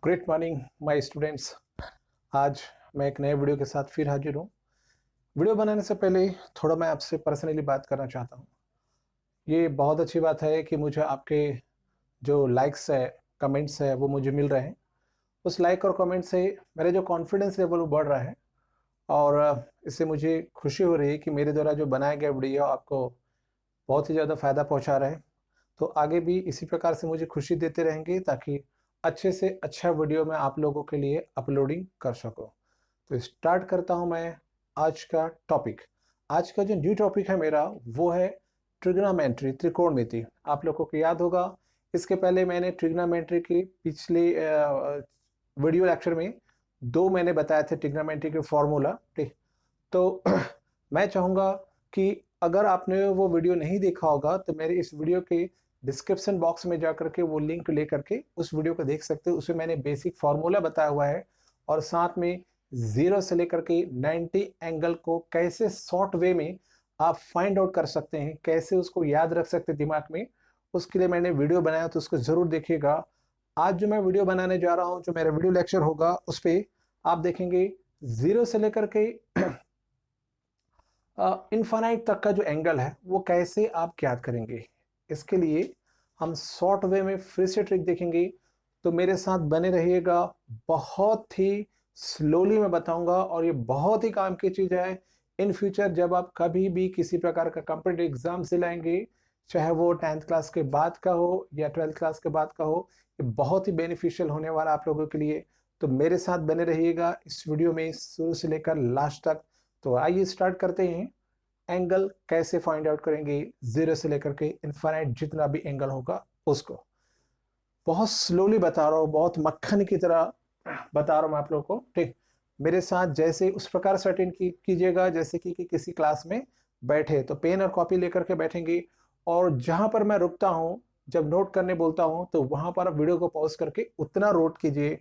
Great morning my students. आज मैं एक नए वीडियो के साथ फिर हाजिर हूँ। वीडियो बनाने से पहले थोड़ा मैं आपसे पर्सनली बात करना चाहता हूँ। ये बहुत अच्छी बात है कि मुझे आपके जो लाइक्स है, कमेंट्स है, वो मुझे मिल रहे हैं। उस लाइक और कमेंट से मेरे जो कॉन्फिडेंस लेवल वो बढ़ रहा है और इससे मुझे खुशी हो रही है कि मेरे द्वारा जो बनाया गया वीडियो आपको बहुत ही ज़्यादा फ़ायदा पहुँचा रहा है। तो आगे भी इसी प्रकार से मुझे खुशी देते रहेंगे ताकि अच्छे से अच्छा वीडियो मैं आप लोगों के लिए अपलोडिंग कर सकूं। तो स्टार्ट करता हूं मैं आज का टॉपिक। आज का जो न्यू टॉपिक है मेरा वो है ट्रिग्नोमेट्री, त्रिकोणमिति। आप लोगों को याद होगा इसके पहले मैंने ट्रिग्नोमेट्री के पिछले वीडियो लेक्चर में दो मैंने बताए थे ट्रिग्नोमेट्री के फॉर्मूला। ठीक, तो मैं चाहूँगा कि अगर आपने वो वीडियो नहीं देखा होगा तो मेरे इस वीडियो के डिस्क्रिप्शन बॉक्स में जाकर के वो लिंक लेकर के उस वीडियो को देख सकते हो। उसमें मैंने बेसिक फार्मूला बताया हुआ है और साथ में 0 से लेकर के 90 एंगल को कैसे शॉर्ट वे में आप फाइंड आउट कर सकते हैं, कैसे उसको याद रख सकते हैं दिमाग में, उसके लिए मैंने वीडियो बनाया, तो उसको ज़रूर देखिएगा। आज जो मैं वीडियो बनाने जा रहा हूँ, जो मेरा वीडियो लेक्चर होगा, उस पर आप देखेंगे 0 से लेकर के इनफाइनाइट तक का जो एंगल है वो कैसे आप ज्ञात करेंगे। इसके लिए हम शॉर्ट वे में फिर से ट्रिक देखेंगे, तो मेरे साथ बने रहिएगा। बहुत ही स्लोली मैं बताऊंगा और ये बहुत ही काम की चीज़ है। इन फ्यूचर जब आप कभी भी किसी प्रकार का कंप्यूटर एग्जाम से लाएंगे, चाहे वो 10th क्लास के बाद का हो या 12th क्लास के बाद का हो, ये बहुत ही बेनिफिशियल होने वाला आप लोगों के लिए। तो मेरे साथ बने रहिएगा इस वीडियो में शुरू से लेकर लास्ट तक। तो आइए स्टार्ट करते हैं। एंगल कैसे फाइंड आउट करेंगे 0 से लेकर के इनफाइनाइट जितना भी एंगल होगा उसको। बहुत स्लोली बता रहा हूँ, बहुत मक्खन की तरह बता रहा हूँ मैं आप लोगों को। ठीक, मेरे साथ जैसे उस प्रकार से अटेंड कीजिएगा जैसे कि किसी क्लास में बैठे, तो पेन और कॉपी लेकर के बैठेंगे और जहां पर मैं रुकता हूं, जब नोट करने बोलता हूं, तो वहां पर वीडियो को पॉज करके उतना नोट कीजिए।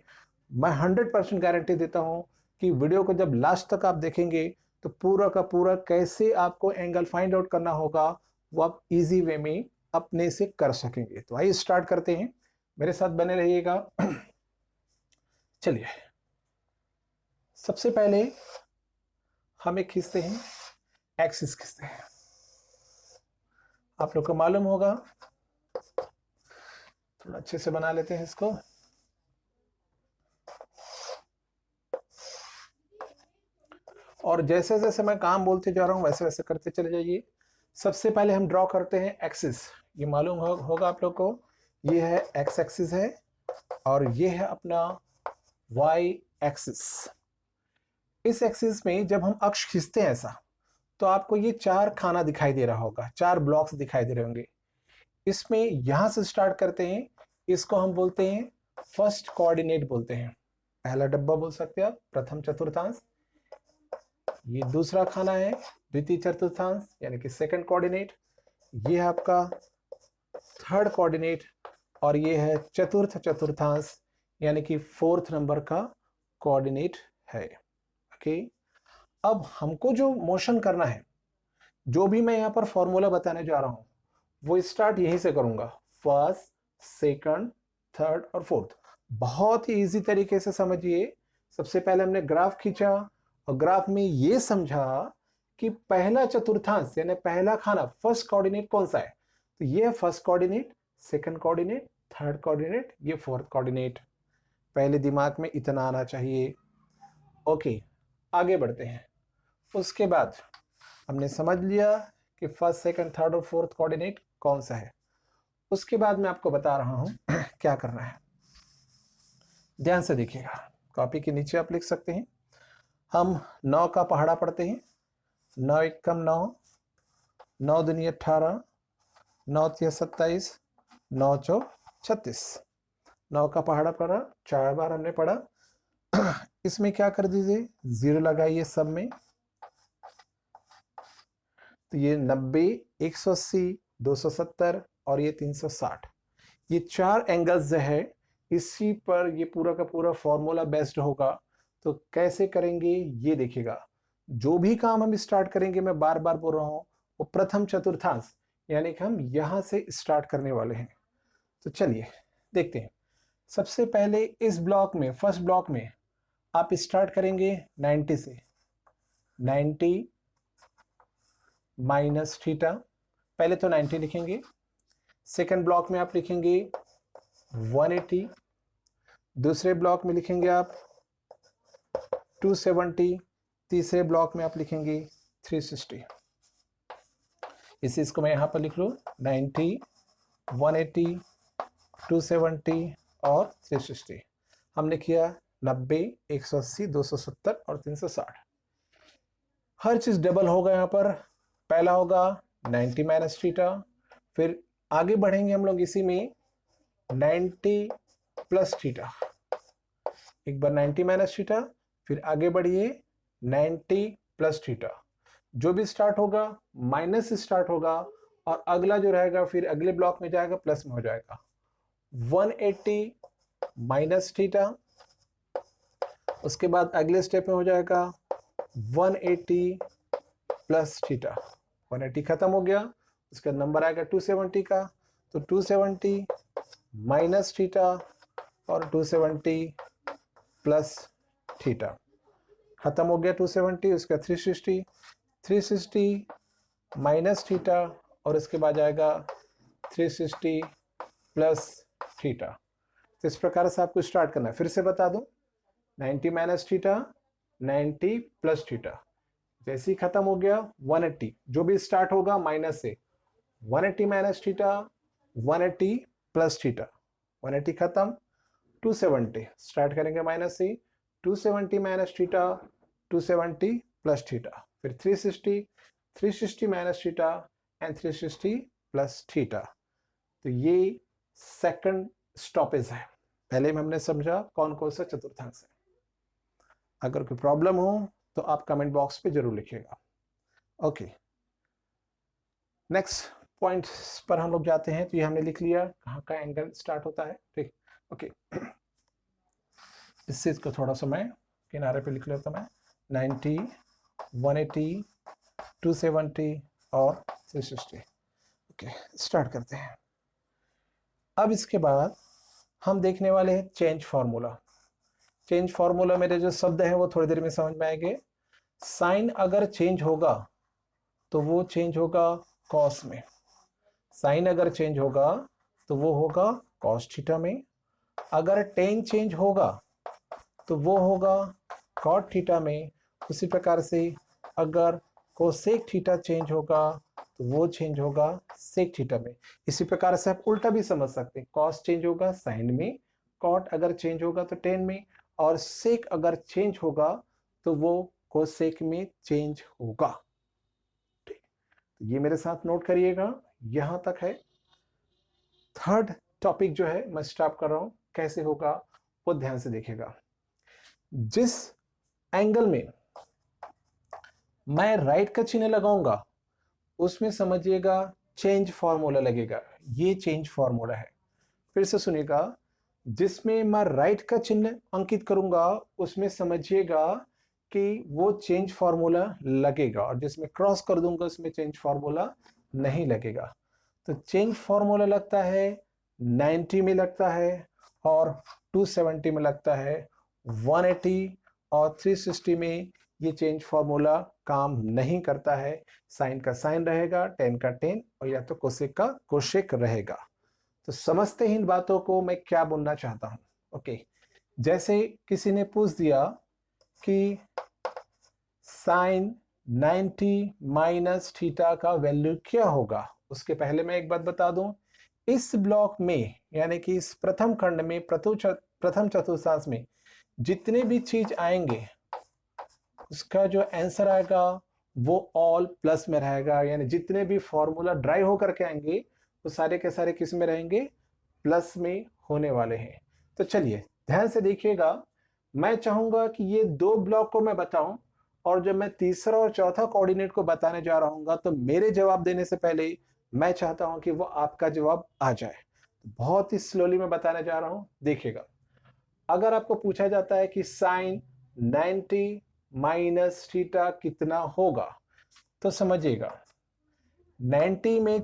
मैं 100% गारंटी देता हूं कि वीडियो को जब लास्ट तक आप देखेंगे तो पूरा का पूरा कैसे आपको एंगल फाइंड आउट करना होगा वो आप इजी वे में अपने से कर सकेंगे। तो आइए स्टार्ट करते हैं, मेरे साथ बने रहिएगा। चलिए, सबसे पहले हम एक खींचते हैं, एक्सिस खींचते हैं। आप लोग को मालूम होगा, थोड़ा अच्छे से बना लेते हैं इसको। और जैसे जैसे मैं काम बोलते जा रहा हूं वैसे वैसे करते चले जाइए। सबसे पहले हम ड्रॉ करते हैं एक्सिस। ये मालूम होगा आप लोग को, ये है एक्स एक्सिस है और ये है अपना वाई एक्सिस। इस एक्सिस में जब हम अक्ष खींचते हैं ऐसा, तो आपको ये चार खाना दिखाई दे रहा होगा, चार ब्लॉक्स दिखाई दे रहे होंगे। इसमें यहां से स्टार्ट करते हैं, इसको हम बोलते हैं फर्स्ट कोऑर्डिनेट बोलते हैं। पहला डब्बा बोल सकते हैं आप, प्रथम चतुर्थांश। ये दूसरा खाना है द्वितीय चतुर्थांश यानी कि सेकंड कोऑर्डिनेट। ये है आपका थर्ड कोऑर्डिनेट और ये है चतुर्थ चतुर्थांश यानी कि फोर्थ नंबर का कोऑर्डिनेट है। ओके, अब हमको जो मोशन करना है, जो भी मैं यहां पर फॉर्मूला बताने जा रहा हूं, वो स्टार्ट यहीं से करूंगा, फर्स्ट, सेकंड, थर्ड और फोर्थ। बहुत ही इजी तरीके से समझिए। सबसे पहले हमने ग्राफ खींचा और ग्राफ में ये समझा कि पहला चतुर्थांश यानी पहला खाना, फर्स्ट कोऑर्डिनेट कौन सा है, तो ये first coordinate, second coordinate, third coordinate, ये फोर्थ कोऑर्डिनेट। पहले दिमाग में इतना आना चाहिए। ओके, आगे बढ़ते हैं। उसके बाद हमने समझ लिया कि फर्स्ट, सेकंड, थर्ड और फोर्थ कोऑर्डिनेट कौन सा है। उसके बाद मैं आपको बता रहा हूं क्या करना है। ध्यान से देखिएगा, कॉपी के नीचे आप लिख सकते हैं। हम 9 का पहाड़ा पढ़ते हैं। 9 एकम 9, 9 दूनी 18, 9 तिया 27, 9 चौ 36। 9 का पहाड़ा पढ़ा, 4 बार हमने पढ़ा। इसमें क्या कर दीजिए, 0 लगाइए सब में। तो ये 90, 180, 270 और ये 360, ये चार एंगल्स जो है इसी पर ये पूरा का पूरा फॉर्मूला बेस्ड होगा। तो कैसे करेंगे ये देखिएगा। जो भी काम हम स्टार्ट करेंगे, मैं बार बार बोल रहा हूं, वो प्रथम चतुर्थांश यानी कि हम यहां से स्टार्ट करने वाले हैं। तो चलिए देखते हैं। सबसे पहले इस ब्लॉक में, फर्स्ट ब्लॉक में आप स्टार्ट करेंगे 90 से, 90 माइनस थीटा, पहले तो 90 लिखेंगे। सेकंड ब्लॉक में आप लिखेंगे 180, दूसरे ब्लॉक में लिखेंगे आप 270, तीसरे ब्लॉक में आप लिखेंगे 360। इस चीज को मैं यहां पर लिख लूं 90, 180, 270 और 360। हमने किया 90, 180, 270 और 360। हर चीज डबल होगा यहाँ पर। पहला होगा 90 माइनस थीटा, फिर आगे बढ़ेंगे हम लोग इसी में 90 प्लस थीटा, एक बार 90 माइनस थीटा, फिर आगे बढ़िए 90 प्लस थीटा। जो भी स्टार्ट होगा माइनस से स्टार्ट होगा और अगला जो रहेगा फिर अगले ब्लॉक में जाएगा प्लस में हो जाएगा। 180 माइनस थीटा, उसके बाद अगले स्टेप में हो जाएगा 180 प्लस थीटा। 180 खत्म हो गया, उसका नंबर आएगा 270 का, तो 270 माइनस थीटा और 270 प्लस थीटा। खत्म हो गया 270, उसका 360, 360 माइनस थीटा और उसके बाद आएगा 360 प्लस थीटा। तो इस प्रकार से आपको स्टार्ट करना है। फिर से बता दूं, 90 माइनस थीटा, 90 प्लस थीटा। जैसे ही खत्म हो गया 180, जो भी स्टार्ट होगा माइनस से 180 माइनस थीटा, 180 प्लस थीटा। 180 खत्म, 270 स्टार्ट करेंगे माइनस से, 270 माइनस थीटा, 270 प्लस थीटा, फिर 360, 360 minus theta and 360 plus theta. तो ये सेकंड स्टॉपेज है। पहले में हमने समझा कौन कौन सा चतुर्थांश है। अगर कोई प्रॉब्लम हो तो आप कमेंट बॉक्स पे जरूर लिखिएगा। ओके, नेक्स्ट पॉइंट पर हम लोग जाते हैं। तो ये हमने लिख लिया कहाँ का एंगल स्टार्ट होता है, ठीक। ओके, इस चीज को थोड़ा सा मैं किनारे पे लिख लेता मैं, 90, 180, 270 और 360। ओके, स्टार्ट करते हैं। अब इसके बाद हम देखने वाले हैं चेंज फार्मूला। चेंज फार्मूला मेरे जो शब्द हैं वो थोड़ी देर में समझ में आएंगे। साइन अगर चेंज होगा तो वो चेंज होगा कॉस में, साइन अगर चेंज होगा तो वो होगा कॉस थीटा में, अगर टेन चेंज होगा तो वो होगा कॉट थीटा में। उसी प्रकार से अगर कोसेक थीटा चेंज होगा तो वो चेंज होगा सेक थीटा में। इसी प्रकार से आप उल्टा भी समझ सकते हैं, कॉस चेंज होगा साइन में, कॉट अगर चेंज होगा तो टेन में, और सेक अगर चेंज होगा तो वो कोसेक में चेंज होगा। ठीक, तो ये मेरे साथ नोट करिएगा, यहां तक है। थर्ड टॉपिक जो है मैं स्टॉप कर रहा हूं, कैसे होगा वो ध्यान से देखिएगा। जिस एंगल में मैं राइट का चिन्ह लगाऊंगा उसमें समझिएगा चेंज फॉर्मूला लगेगा। ये चेंज फॉर्मूला है। फिर से सुनिएगा, जिसमें मैं राइट का चिन्ह अंकित करूंगा उसमें समझिएगा कि वो चेंज फॉर्मूला लगेगा, और जिसमें क्रॉस कर दूंगा उसमें चेंज फॉर्मूला नहीं लगेगा। तो चेंज फॉर्मूला लगता है 90 में लगता है, और 270 में लगता है, 180 और 360 में ये चेंज फॉर्मूला काम नहीं करता है। साइन का साइन रहेगा, टेन का टेन, और या तो कोसेक का कोसेक रहेगा। तो समझते ही इन बातों को मैं क्या बोलना चाहता हूं। ओके, जैसे किसी ने पूछ दिया कि साइन 90 माइनस थीटा का वैल्यू क्या होगा, उसके पहले मैं एक बात बता दूं, इस ब्लॉक में यानी कि इस प्रथम खंड में प्रथम चतुर्थांश में जितने भी चीज आएंगे उसका जो आंसर आएगा वो ऑल प्लस में रहेगा। यानी जितने भी फॉर्मूला ड्राइव होकर के आएंगे वो सारे के सारे किस में रहेंगे, प्लस में होने वाले हैं। तो चलिए ध्यान से देखिएगा, मैं चाहूंगा कि ये दो ब्लॉक को मैं बताऊं, और जब मैं तीसरा और चौथा कोऑर्डिनेट को बताने जा रहा हूं तो मेरे जवाब देने से पहले मैं चाहता हूं कि वो आपका जवाब आ जाए। बहुत ही स्लोली मैं बताने जा रहा हूं, देखिएगा। अगर आपको पूछा जाता है कि साइन 90 माइनस थीटा कितना होगा, तो समझिएगा 90 में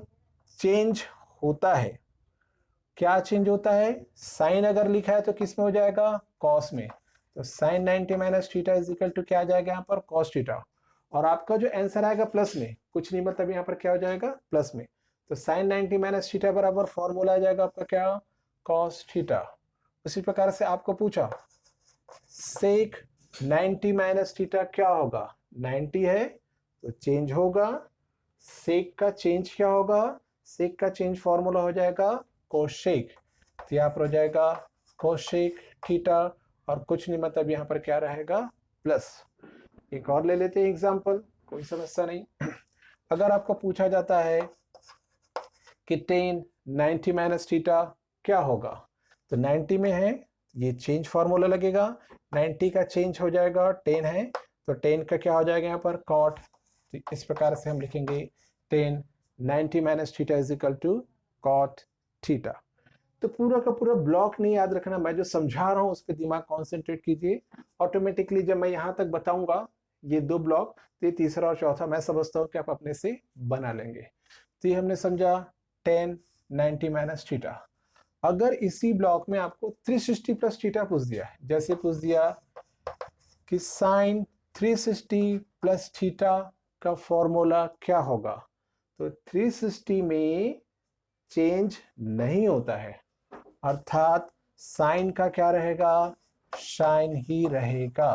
चेंज होता है, क्या चेंज होता है, साइन अगर लिखा है तो किस में हो जाएगा, कॉस में। तो sine 90 minus theta is equal to क्या आ जाएगा यहाँ पर, कॉस थीटा। और आपका जो आंसर आएगा प्लस में, कुछ नहीं मतलब यहाँ पर क्या हो जाएगा, प्लस में। तो साइन 90 माइनस थीटा बराबर फॉर्मूला आ जाएगा आपका क्या, कॉस थीटा। उसी प्रकार से आपको पूछा सेक 90 माइनस थीटा क्या होगा, 90 है तो चेंज होगा, सेक का चेंज क्या होगा, सेक का चेंज फॉर्मूला हो जाएगा कोशेक। तो यहाँ पर हो जाएगा कोशेक थीटा, और कुछ नहीं मतलब यहाँ पर क्या रहेगा, प्लस। एक और ले लेते हैं एग्जांपल, कोई समस्या नहीं। अगर आपको पूछा जाता है कि टेन 90 माइनस थीटा क्या होगा, तो 90 में है ये चेंज फॉर्मूला लगेगा, 90 का चेंज हो जाएगा 10 है, तो 10 का क्या हो जाएगा यहाँ पर, कॉट। तो इस प्रकार से हम लिखेंगे 10 90 minus theta is equal to cot theta. तो पूरा का पूरा ब्लॉक नहीं याद रखना, मैं जो समझा रहा हूँ उस पर दिमाग कॉन्सेंट्रेट कीजिए। ऑटोमेटिकली जब मैं यहाँ तक बताऊंगा ये दो ब्लॉक, तो ये तीसरा और चौथा मैं समझता हूँ कि आप अपने से बना लेंगे। तो ये हमने समझा 10 90 माइनस थीटा। अगर इसी ब्लॉक में आपको 360 प्लस थीटा पूछ दिया है, जैसे पूछ दिया कि साइन 360 प्लस थीटा का फॉर्मूला क्या होगा, तो 360 में चेंज नहीं होता है, अर्थात साइन का क्या रहेगा, साइन ही रहेगा।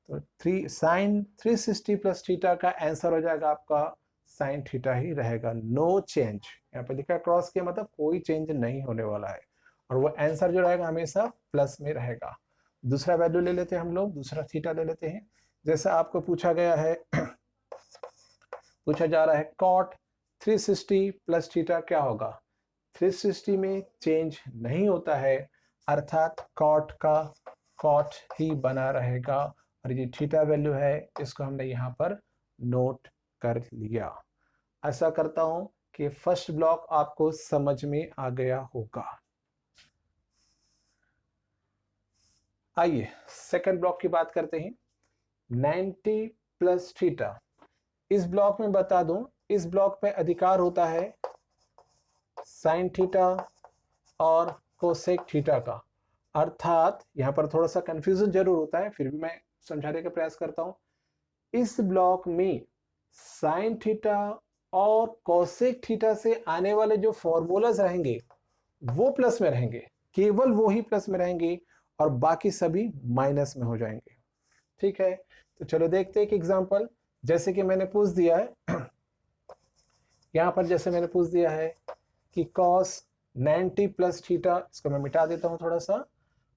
तो साइन 360 प्लस थीटा का आंसर हो जाएगा आपका साइन थीटा ही रहेगा, नो चेंज। यहाँ पे लिखा क्रॉस के मतलब कोई चेंज नहीं होने वाला है, और वो आंसर जो रहेगा हमेशा प्लस में रहेगा। दूसरा वैल्यू ले लेते हैं हम लोग, दूसरा थीटा ले लेते हैं। जैसे आपको पूछा गया है पूछा जा रहा है कॉट 360 प्लस थीटा क्या होगा, 360 में चेंज नहीं होता है, अर्थात कॉट का कॉट ही बना रहेगा, और ये थीटा वैल्यू है इसको हमने यहाँ पर नोट कर लिया। ऐसा करता हूं कि फर्स्ट ब्लॉक आपको समझ में आ गया होगा। आइए सेकंड ब्लॉक की बात करते हैं, 90 प्लस थीटा। इस ब्लॉक में बता दूं, इस ब्लॉक में अधिकार होता है साइन थीटा और कोसेक थीटा का, अर्थात यहां पर थोड़ा सा कंफ्यूजन जरूर होता है, फिर भी मैं समझाने का प्रयास करता हूं। इस ब्लॉक में साइन थीटा और कोसेक थीटा से आने वाले जो फॉर्मूलाज रहेंगे वो प्लस में रहेंगे, केवल वो ही प्लस में रहेंगे, और बाकी सभी माइनस में हो जाएंगे। ठीक है, तो चलो देखते हैं एक एग्जांपल। जैसे कि मैंने पूछ दिया है यहां पर, जैसे मैंने पूछ दिया है कि cos 90 प्लस थीटा, इसको मैं मिटा देता हूं थोड़ा सा,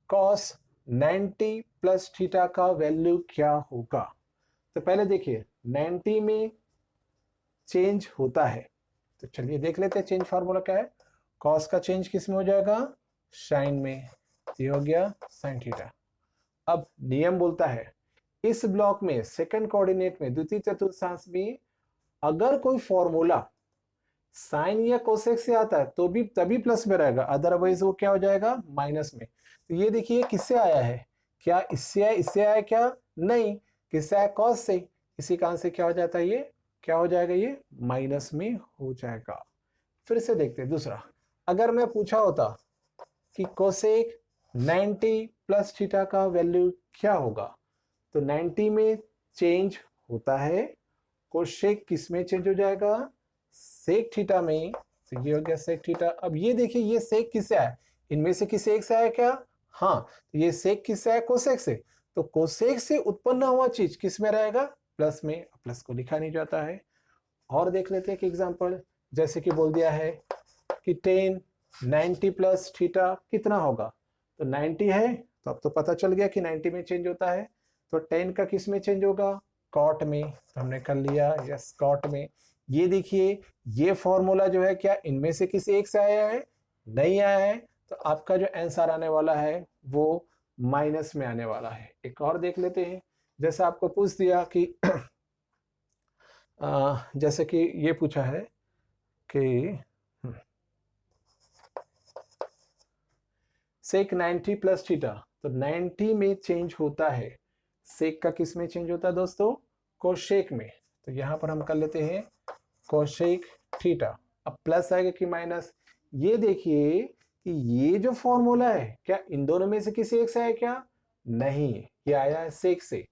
cos 90 प्लस थीटा का वैल्यू क्या होगा। तो पहले देखिए 90 में चेंज होता है, तो चलिए देख लेते हैं चेंज फार्मूला क्या है। cos का चेंज किस में हो जाएगा, साइन में, ये हो गया साइन थीटा। अब नियम बोलता है इस ब्लॉक में सेकंड कोऑर्डिनेट में, द्वितीय चतुर्थांश में, अगर कोई फॉर्मूला साइन या कोसेक से आता है तो भी तभी प्लस में रहेगा, अदरवाइज वो क्या हो जाएगा, माइनस में। तो ये देखिए किससे आया है, क्या इससे आया, इससे आया क्या, नहीं, किससे आया, कॉस से, इसी कारण से क्या हो जाता है, ये क्या हो जाएगा, ये माइनस में हो जाएगा। फिर से देखते हैं दूसरा, अगर मैं पूछा होता कि कोसेक 90 प्लस थीटा का वैल्यू क्या होगा, तो 90 में चेंज होता है, कोसेक किस में चेंज हो जाएगा, सेक थीटा में। तो ये हो गया सेक थीटा। अब ये देखिए ये सेक किससे आया, इनमें से किसी एक से आया क्या, हाँ, तो ये सेक किससे आया, कोसेक से। तो कोसेक से उत्पन्न हुआ चीज किस में रहेगा, प्लस में, प्लस को लिखा नहीं जाता है। और देख लेते हैं एक एग्जांपल, जैसे कि बोल दिया है कि 10 90 प्लस थीटा कितना होगा, तो 90 है, तो अब तो पता चल गया कि 90 में चेंज होता है, तो 10 का किस में चेंज होगा, कॉट में। तो हमने कर लिया यस कॉट में। ये देखिए ये फॉर्मूला जो है क्या इनमें से किसी एक से आया है, नहीं आया है, तो आपका जो आंसर आने वाला है वो माइनस में आने वाला है। एक और देख लेते हैं, जैसे आपको पूछ दिया कि जैसे कि ये पूछा है कि सेक 90 प्लस थीटा, तो 90 में चेंज होता है, सेक का किस में चेंज होता है दोस्तों, कोसेक में। तो यहां पर हम कर लेते हैं कोसेक थीटा। अब प्लस आएगा कि माइनस, ये देखिए कि ये जो फॉर्मूला है क्या इन दोनों में से किसी एक से है क्या? नहीं, ये आया है सेक से।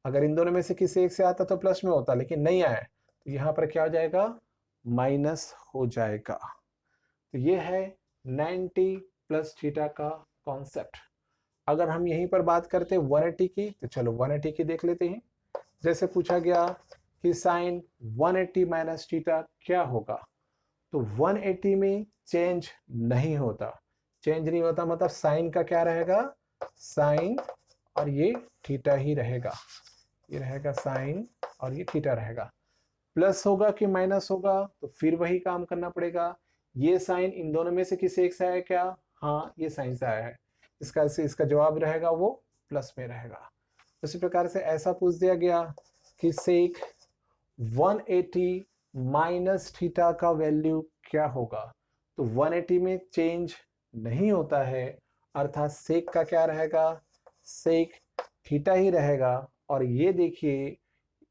अगर इन दोनों में से किसी एक से आता तो प्लस में होता, लेकिन नहीं आया है, तो यहाँ पर क्या हो जाएगा? माइनस हो जाएगा। तो ये है 90 प्लस थीटा का कॉन्सेप्ट। अगर हम यहीं पर बात करते हैं 180 की, तो चलो 180 की देख लेते हैं। जैसे पूछा गया कि साइन 180 माइनस थीटा क्या होगा, तो 180 में चेंज नहीं होता। चेंज नहीं होता मतलब साइन का क्या रहेगा? साइन, और ये थीटा ही रहेगा। ये रहेगा साइन और ये थीटा रहेगा। प्लस होगा कि माइनस होगा, तो फिर वही काम करना पड़ेगा। ये साइन इन दोनों में से किसी एक से आया क्या? हाँ, ये साइन से आया है। इसका जवाब रहेगा वो प्लस में रहेगा। उसी प्रकार से ऐसा पूछ दिया गया कि सेक 180 माइनस थीटा का वैल्यू क्या होगा, तो 180 में चेंज नहीं होता है, अर्थात सेक का क्या रहेगा? सेक थीटा ही रहेगा। और ये देखिए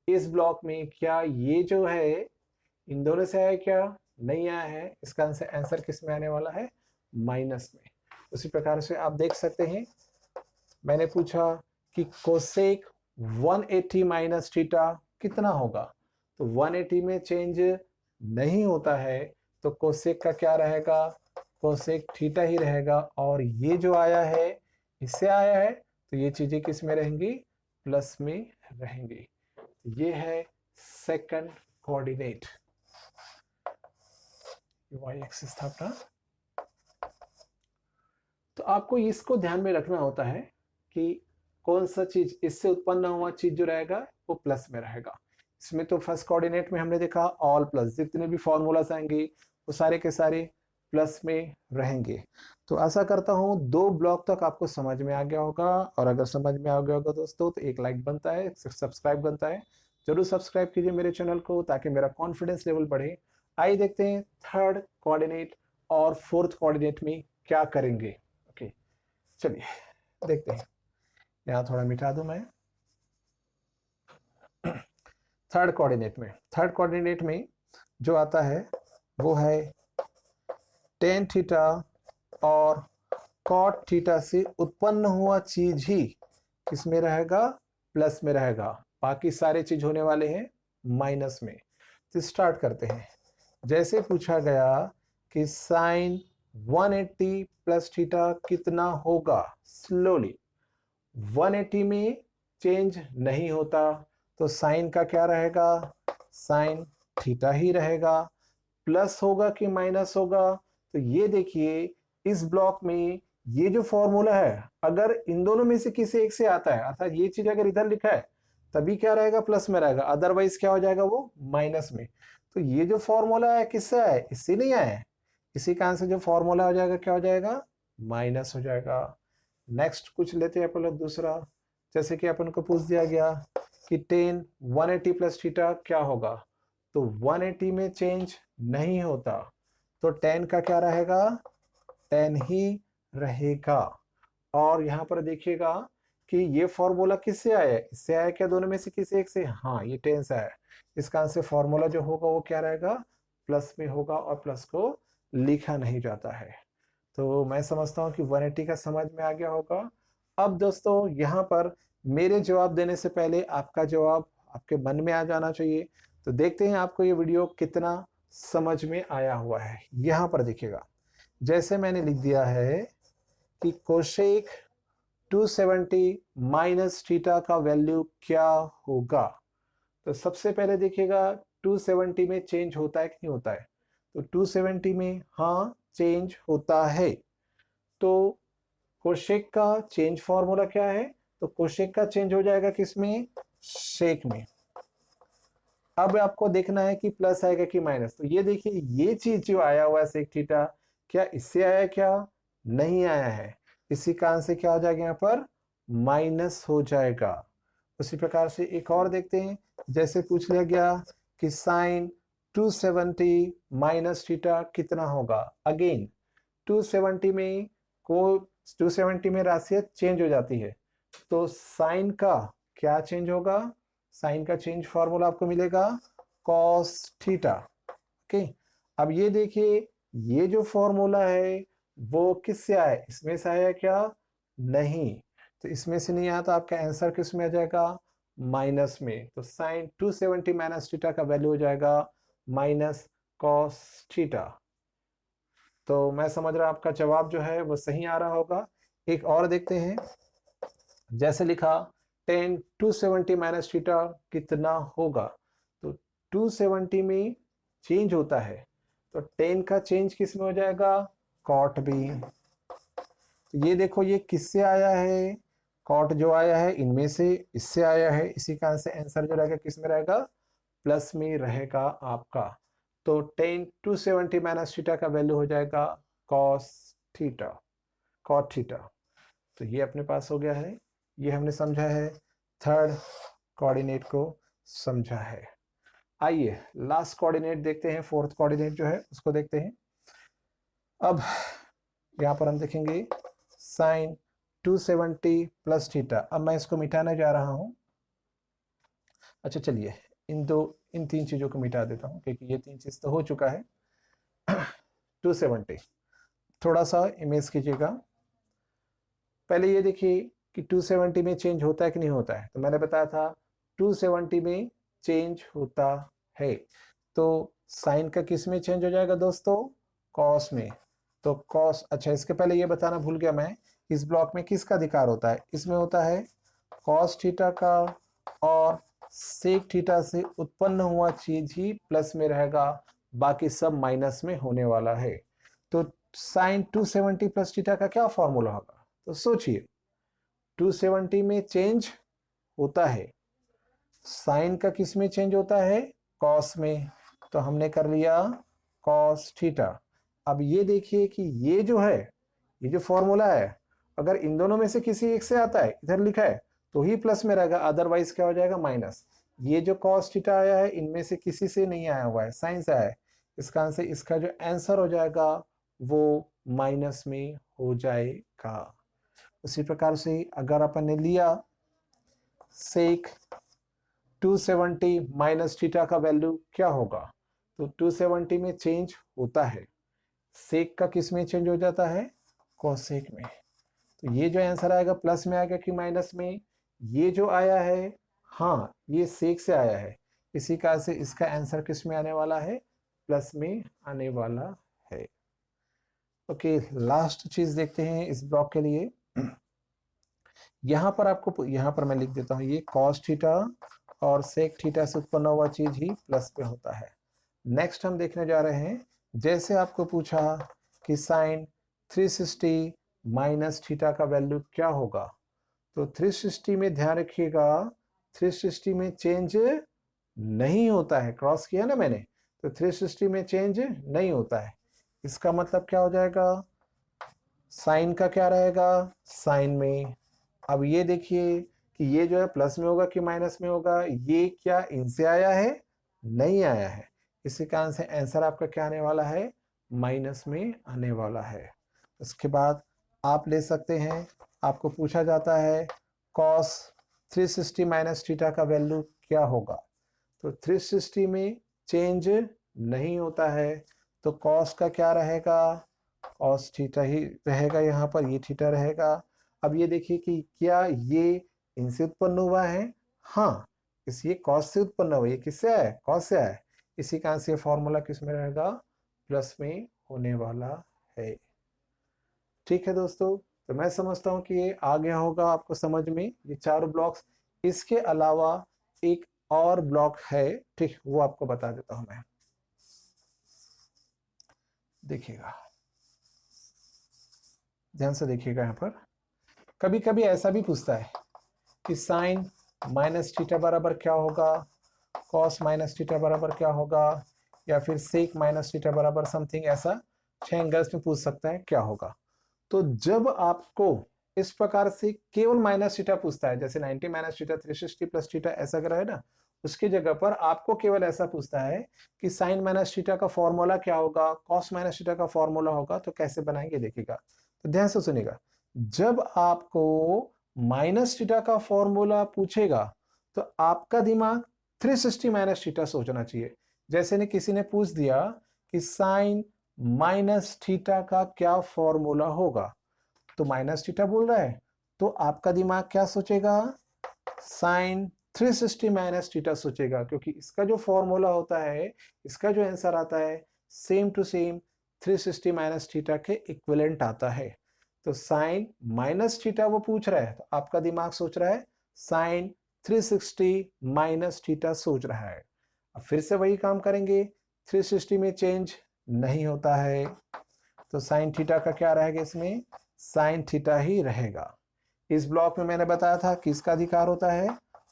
इस ब्लॉक में क्या ये जो है इन दोनों से आया क्या? नहीं आया है। इसका आंसर किस में आने वाला है? माइनस में। उसी प्रकार से आप देख सकते हैं, मैंने पूछा कि कोसेक 180 माइनस थीटा कितना होगा, तो 180 में चेंज नहीं होता है, तो कोसेक का क्या रहेगा? कोसेक थीटा ही रहेगा। और ये जो आया है इससे आया है, तो ये चीजें किस में रहेंगी? प्लस में रहेंगी। ये है सेकंड कोऑर्डिनेट, वाई एक्सिस था अपना। तो आपको इसको ध्यान में रखना होता है कि कौन सा चीज इससे उत्पन्न हुआ चीज जो रहेगा वो प्लस में रहेगा। इसमें तो फर्स्ट कोऑर्डिनेट में हमने देखा ऑल प्लस, जितने भी फॉर्मूलास आएंगे वो सारे के सारे प्लस में रहेंगे। तो आशा करता हूं 2 ब्लॉक तक आपको समझ में आ गया होगा, और अगर समझ में आ गया होगा दोस्तों तो एक लाइक बनता है, सब्सक्राइब बनता है। जरूर सब्सक्राइब कीजिए मेरे चैनल को ताकि मेरा कॉन्फिडेंस लेवल बढ़े। आइए देखते हैं थर्ड कोऑर्डिनेट और फोर्थ कोऑर्डिनेट में क्या करेंगे। ओके, चलिए देखते हैं। यहाँ थोड़ा मिटा दूं मैं। थर्ड कोऑर्डिनेट में जो आता है वो है टेन थीटा और कॉट थीटा से उत्पन्न हुआ चीज ही किस में रहेगा? प्लस में रहेगा। बाकी सारे चीज होने वाले हैं माइनस में। तो स्टार्ट करते हैं। जैसे पूछा गया कि साइन 180 प्लस थीटा कितना होगा, स्लोली 180 में चेंज नहीं होता, तो साइन का क्या रहेगा? साइन थीटा ही रहेगा। प्लस होगा कि माइनस होगा, तो ये देखिए इस ब्लॉक में ये जो फॉर्मूला है अगर इन दोनों में से किसी एक से आता है, अर्थात ये चीज अगर इधर लिखा है तभी क्या रहेगा? प्लस में रहेगा, अदरवाइज क्या हो जाएगा? वो माइनस में। तो ये जो फॉर्मूला है किससे आया है? इससे नहीं आया है। इसी कारण से जो फॉर्मूला हो जाएगा क्या हो जाएगा? माइनस हो जाएगा। नेक्स्ट कुछ लेते हैं अपन लोग दूसरा। जैसे कि अपन को पूछ दिया गया कि टेन 180 प्लस थीटा क्या होगा, तो 180 में चेंज नहीं होता, तो टेन का क्या रहेगा? टेन ही रहेगा। और यहां पर देखिएगा कि ये फॉर्मूला किससे आया है? इससे आया क्या? दोनों में से किसी एक से? हाँ, ये टेन से आया। इसका आंसर फॉर्मूला जो होगा वो क्या रहेगा? प्लस में होगा, और प्लस को लिखा नहीं जाता है। तो मैं समझता हूं कि 180 का समझ में आ गया होगा। अब दोस्तों यहाँ पर मेरे जवाब देने से पहले आपका जवाब आपके मन में आ जाना चाहिए। तो देखते हैं आपको ये वीडियो कितना समझ में आया हुआ है। यहाँ पर देखिएगा, जैसे मैंने लिख दिया है कि कोशेक 270 माइनस थीटा का वैल्यू क्या होगा। तो सबसे पहले देखिएगा 270 में चेंज होता है कि नहीं होता है, तो 270 में हाँ चेंज होता है। तो कोशेक का चेंज फॉर्मूला क्या है? तो कोशेक का चेंज हो जाएगा किसमें? शेक में। अब आपको देखना है कि प्लस आएगा कि माइनस। तो ये देखिए ये चीज जो आया हुआ है सेक थीटा, क्या इससे आया? क्या नहीं आया है। इसी कारण से क्या हो जाएगा? यहाँ पर माइनस हो जाएगा। उसी प्रकार से एक और देखते हैं। जैसे पूछ लिया गया कि साइन 270 माइनस थीटा कितना होगा। अगेन 270 में को 270 में राशि चेंज हो जाती है, तो साइन का क्या चेंज होगा? साइन का चेंज फॉर्मूला आपको मिलेगा कॉस थीटा। ओके, अब ये देखिए ये जो फॉर्मूला है वो किससे आए, इसमें से आया क्या, नहीं, तो इसमें से नहीं आया तो आपका आंसर किस में आ जाएगा, माइनस में। तो साइन 270 माइनस थीटा का वैल्यू हो जाएगा माइनस कॉस थीटा। तो मैं समझ रहा आपका जवाब जो है वो सही आ रहा होगा। एक और देखते हैं, जैसे लिखा टेन 270 माइनस थीटा कितना होगा, तो 270 में चेंज होता है, तो 10 का चेंज किस में हो जाएगा, कॉट बी। तो ये देखो ये किससे आया है, कॉट जो आया है इनमें से इससे आया है, इसी कारण से आंसर जो रहेगा किस में रहेगा, प्लस में रहेगा आपका। तो 10 270 माइनस थीटा का वैल्यू हो जाएगा कॉस थीटा, कॉट थीटा। तो ये अपने पास हो गया है, ये हमने समझा है, थर्ड कोऑर्डिनेट को समझा है। आइए लास्ट कोऑर्डिनेट देखते हैं, फोर्थ कोऑर्डिनेट जो है उसको देखते हैं। अब यहां पर हम देखेंगे साइन 270 प्लस थीटा। अब मैं इसको मिटाने जा रहा हूं। अच्छा चलिए इन तीन चीजों को मिटा देता हूं, क्योंकि ये तीन चीज तो हो चुका है। 270 थोड़ा सा इमेज कीजिएगा। पहले ये देखिए कि 270 में चेंज होता है कि नहीं होता है, तो मैंने बताया था 270 में चेंज होता है। तो साइन का किस में चेंज हो जाएगा दोस्तों, कॉस में। तो कॉस, अच्छा इसके पहले ये बताना भूल गया मैं, इस ब्लॉक में किसका अधिकार होता है, इसमें होता है कॉस थीटा का, और सेक थीटा से उत्पन्न हुआ चीज ही प्लस में रहेगा, बाकी सब माइनस में होने वाला है। तो साइन 270 प्लस थीटा का क्या फॉर्मूला होगा, तो सोचिए 270 में चेंज होता है, साइन का किस में चेंज होता है, कॉस में, तो हमने कर लिया कॉस थीटा। अब ये देखिए कि ये जो है, ये जो फॉर्मूला है, अगर इन दोनों में से किसी एक से आता है, इधर लिखा है, तो ही प्लस में रहेगा, अदरवाइज क्या हो जाएगा, माइनस। ये जो कॉस थीटा आया है इनमें से किसी से नहीं आया हुआ है, साइन से आया है, इसका आंसर, इसका जो आंसर हो जाएगा वो माइनस में हो जाएगा। उसी प्रकार से अगर अपन ने लिया सेक 270 माइनस थीटा का वैल्यू क्या होगा, तो 270 में चेंज होता है, सेक का किस में चेंज हो जाता है, कोसेक में। तो ये जो आंसर आएगा प्लस में आएगा कि माइनस में, ये जो आया है, हाँ ये सेक से आया है, इसी कारण से इसका आंसर किस में आने वाला है, प्लस में आने वाला है। ओके लास्ट चीज देखते हैं इस ब्लॉक के लिए। यहां पर आपको, यहां पर मैं लिख देता हूं, ये कॉस थीटा और सेक थीटा से उत्पन्न हुआ चीज ही प्लस पे होता है। नेक्स्ट हम देखने जा रहे हैं, जैसे आपको पूछा कि साइन 360 माइनस थीटा का वैल्यू क्या होगा, तो 360 में ध्यान रखिएगा 360 में चेंज नहीं होता है, क्रॉस किया ना मैंने, तो 360 में चेंज नहीं होता है। इसका मतलब क्या हो जाएगा, साइन का क्या रहेगा, साइन में। अब ये देखिए कि ये जो है प्लस में होगा कि माइनस में होगा, ये क्या इनसे आया है, नहीं आया है, इसी कारण से आंसर आपका क्या आने वाला है, माइनस में आने वाला है। उसके बाद आप ले सकते हैं, आपको पूछा जाता है कॉस 360 माइनस थीटा का वैल्यू क्या होगा, तो 360 में चेंज नहीं होता है, तो कॉस का क्या रहेगा, कॉस थीटा ही रहेगा, यहाँ पर ये थीटा रहेगा। अब ये देखिए कि क्या ये इनसे उत्पन्न हुआ है, हाँ इस ये कॉस से उत्पन्न हुआ, ये किससे आया है, कॉस से आया है, इसी कारण से फॉर्मूला किस में रहेगा, प्लस में होने वाला है। ठीक है दोस्तों, तो मैं समझता हूं कि ये आ गया होगा आपको समझ में, ये चारों ब्लॉक्स। इसके अलावा एक और ब्लॉक है, ठीक, वो आपको बता देता हूं मैं, देखिएगा ध्यान से देखिएगा। यहाँ पर कभी कभी ऐसा भी पूछता है कि साइन माइनस थीटा बराबर क्या होगा, कॉस माइनस थीटा बराबर क्या होगा, या फिर सेक माइनस थीटा बराबर समथिंग, ऐसा 6 एंगल्स में पूछ सकता है क्या होगा। तो जब आपको इस प्रकार से केवल माइनस थीटा पूछता है, जैसे 90 माइनस थीटा 360 प्लस थीटा ऐसा अगर है ना, उसकी जगह पर आपको केवल ऐसा पूछता है कि साइन माइनस थीटा का फॉर्मूला क्या होगा, कॉस माइनस थीटा का फॉर्मूला होगा, तो कैसे बनाएंगे देखिएगा। तो ध्यान से सुनिएगा, जब आपको माइनस थीटा का फॉर्मूला पूछेगा तो आपका दिमाग 360 माइनस थीटा सोचना चाहिए। जैसे ने किसी ने पूछ दिया कि साइन माइनस थीटा का क्या फॉर्मूला होगा। तो माइनस थीटा बोल रहा है तो आपका दिमाग क्या सोचेगा, साइन 360 माइनस थीटा सोचेगा, क्योंकि इसका जो फॉर्मूला होता है, इसका जो आंसर आता है same to same 360 minus theta के इक्विवेलेंट आता है। तो साइन माइनस थीटा वो पूछ रहा है, तो आपका दिमाग सोच रहा है साइन 360 माइनस थीटा सोच रहा है। अब फिर से वही काम करेंगे, 360 में चेंज नहीं होता है, तो साइन थीटा का क्या रहेगा, इसमें साइन थीटा ही रहेगा। इस ब्लॉक में मैंने बताया था किसका अधिकार होता है,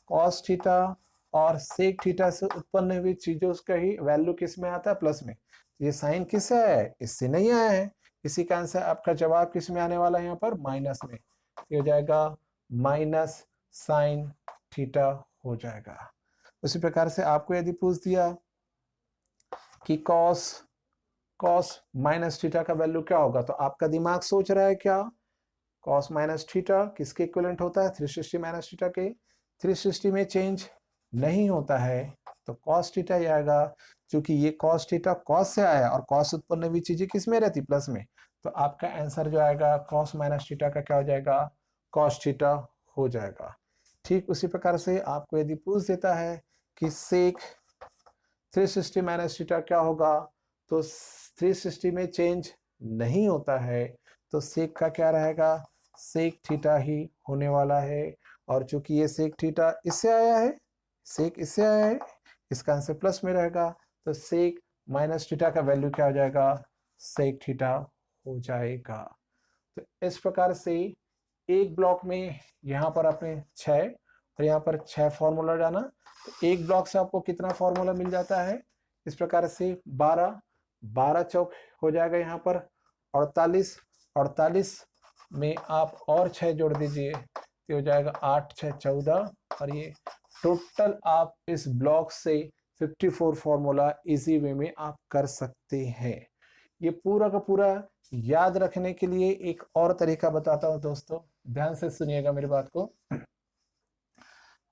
कॉस थीटा और सेक थीटा से उत्पन्न हुई चीजों का ही वैल्यू किस में आता है, प्लस में। ये साइन किससे आया है, इससे नहीं आया है, इसी का आंसर आपका जवाब किस में आने वाला है, यहाँ पर माइनस में। ये हो जाएगा माइनस साइन थीटा हो जाएगा। उसी प्रकार से आपको यदि पूछ दिया कि कॉस माइनस थीटा का वैल्यू क्या होगा, तो आपका दिमाग सोच रहा है क्या, कॉस माइनस थीटा किसके इक्विवेलेंट होता है, 360 माइनस थीटा के। 360 में चेंज नहीं होता है, तो कॉस थीटा ही आएगा। क्योंकि ये कॉस थीटा कॉस से आया और कॉस उत्पन्न हुई चीजें किस में रहती, प्लस में। तो आपका आंसर जो आएगा कॉस माइनस थीटा का क्या हो जाएगा, कॉस थीटा हो जाएगा। ठीक उसी प्रकार से आपको यदि पूछ देता है कि सेक 360 माइनस थीटा क्या होगा, तो 360 में चेंज नहीं होता है, तो सेक का क्या रहेगा, सेक थीटा ही होने वाला है। और चूंकि ये सेक थीटा इससे आया है, सेक इससे आया है, इसका आंसर प्लस में रहेगा, तो सेक माइनस थीटा का वैल्यू क्या हो जाएगा, सेक थीटा हो जाएगा। तो इस प्रकार से एक ब्लॉक में यहाँ पर आपने 6 और यहाँ पर 6 फॉर्मूला डाला, तो एक ब्लॉक से आपको कितना फॉर्मूला मिल जाता है, इस प्रकार से 12 चौक हो जाएगा यहाँ पर 48 में आप और 6 जोड़ दीजिए, तो हो जाएगा 8 6 14, और ये टोटल आप इस ब्लॉक से 54 फॉर्मूला इजी वे में आप कर सकते हैं। ये पूरा का पूरा याद रखने के लिए एक और तरीका बताता हूं दोस्तों, ध्यान से सुनिएगा मेरी बात को।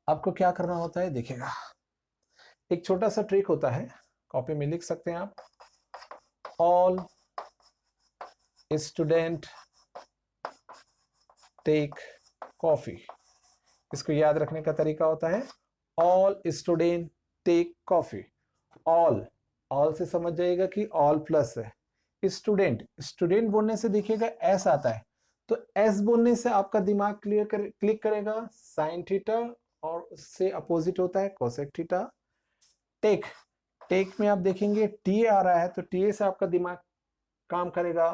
आपको क्या करना होता है, देखिएगा एक छोटा सा ट्रिक होता है, कॉपी में लिख सकते हैं आप, ऑल स्टूडेंट टेक कॉफी। इसको याद रखने का तरीका होता है all student take coffee. All से समझ जाइएगा कि ऑल प्लस है, स्टूडेंट बोलने से देखिएगा एस आता है, तो एस बोलने से आपका दिमाग क्लिक करेगा साइन थीटा, और उससे अपोजिट होता है कोसेक थीटा। टेक में आप देखेंगे टी आ रहा है, तो टी से आपका दिमाग काम करेगा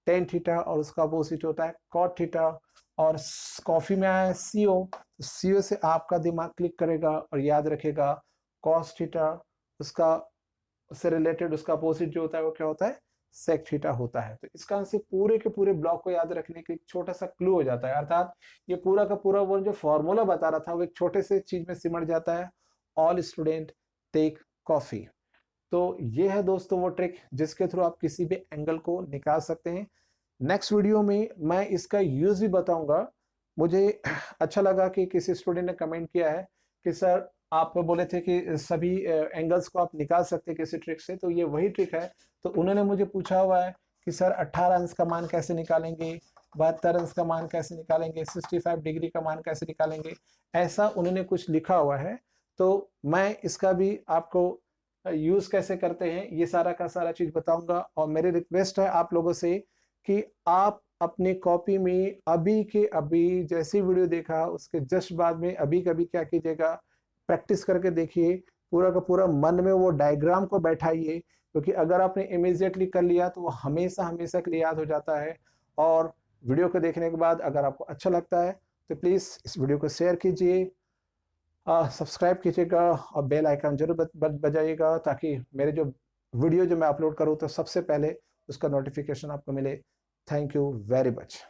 टेन थीटा, और उसका अपोजिट होता है कॉट थीटा। और कॉफी में आया है सीओ, तो सीओ से आपका दिमाग क्लिक करेगा और याद रखेगा कॉस थीटा, उसका उससे रिलेटेड उसका अपोजिट जो होता है वो क्या होता है, सेक थीटा होता है। तो इसका आंसर पूरे के पूरे ब्लॉक को याद रखने के एक छोटा सा क्लू हो जाता है, अर्थात ये पूरा का पूरा वो जो फॉर्मूला बता रहा था वो एक छोटे से चीज में सिमट जाता है, ऑल स्टूडेंट टेक कॉफी। तो ये है दोस्तों वो ट्रिक जिसके थ्रू आप किसी भी एंगल को निकाल सकते हैं। नेक्स्ट वीडियो में मैं इसका यूज भी बताऊंगा। मुझे अच्छा लगा कि किसी स्टूडेंट ने कमेंट किया है कि सर आप बोले थे कि सभी एंगल्स को आप निकाल सकते हैं किसी ट्रिक से, तो ये वही ट्रिक है। तो उन्होंने मुझे पूछा हुआ है कि सर 18 अंश का मान कैसे निकालेंगे, 72 अंश का मान कैसे निकालेंगे, 65 डिग्री का मान कैसे निकालेंगे, ऐसा उन्होंने कुछ लिखा हुआ है। तो मैं इसका भी आपको यूज कैसे करते हैं ये सारा का सारा चीज बताऊंगा। और मेरी रिक्वेस्ट है आप लोगों से कि आप अपनी कॉपी में अभी के अभी जैसी वीडियो देखा उसके जस्ट बाद में अभी कभी क्या कीजिएगा, प्रैक्टिस करके देखिए, पूरा का पूरा मन में वो डायग्राम को बैठाइए, क्योंकि अगर आपने इमीडिएटली कर लिया तो वो हमेशा हमेशा के लिए याद हो जाता है। और वीडियो को देखने के बाद अगर आपको अच्छा लगता है तो प्लीज़ इस वीडियो को शेयर कीजिए, सब्सक्राइब कीजिएगा और बेल आइकन जरूर बजाइएगा, ताकि मेरे जो वीडियो जो मैं अपलोड करूँ तो सबसे पहले उसका नोटिफिकेशन आपको मिले। Thank you very much.